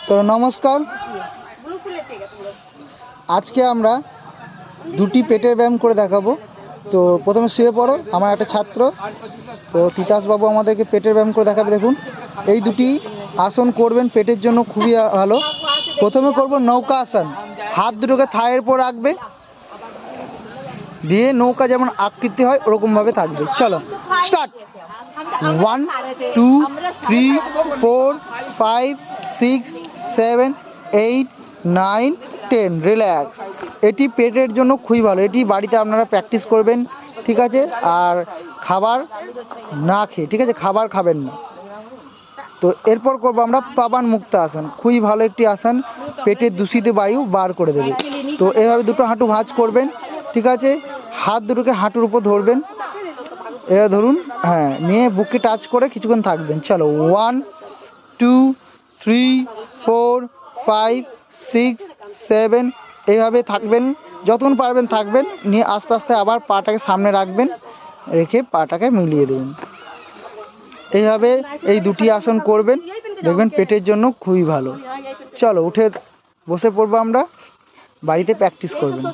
চলো নমস্কার। আজকে আমরা দুটি পেটের ব্যায়াম করে দেখাবো। তো প্রথমে শুয়ে পড়ো, আমার একটা ছাত্র তো তিতাসবাবু আমাদেরকে পেটের ব্যায়াম করে দেখাবে। দেখুন এই দুটি আসন করবেন, পেটের জন্য খুবই ভালো। প্রথমে করব নৌকা আসন। হাত দুটোকে থায়ের উপর রাখবে, দিয়ে নৌকা যেমন আকৃতি হয় ওরকমভাবে থাকবে। চলো স্টার্ট। 1 2 3 4 5 6 7 8 9 10। রিল্যাক্স। এটি পেটের জন্য খুবই ভালো, এটি বাড়িতে আপনারা প্র্যাকটিস করবেন, ঠিক আছে? আর খাবার না খেয়ে, ঠিক আছে, খাবার খাবেন না। তো এরপর করবো আমরা পাবান মুক্ত আসন। খুবই ভালো একটি আসন, পেটের দূষিত বায়ু বার করে দেবে। তো এভাবে দুটো হাঁটু ভাঁজ করবেন, ঠিক আছে? হাত দুটোকে হাঁটুর উপর ধরবেন, এবার ধরুন, হ্যাঁ, নিয়ে বুকে টাচ করে কিছুক্ষণ থাকবেন। চলো 1 2 3 4 5 6 7 এইভাবে থাকবেন, যতক্ষণ পারবেন থাকবেন। নিয়ে আস্তে আস্তে আবার পাটাকে সামনে রাখবেন, রেখে পাটাকে মিলিয়ে দেবেন। এইভাবে এই দুটি আসন করবেন, দেখবেন পেটের জন্য খুবই ভালো। চলো উঠে বসে পড়বো, আমরা বাড়িতে প্র্যাকটিস করবেন।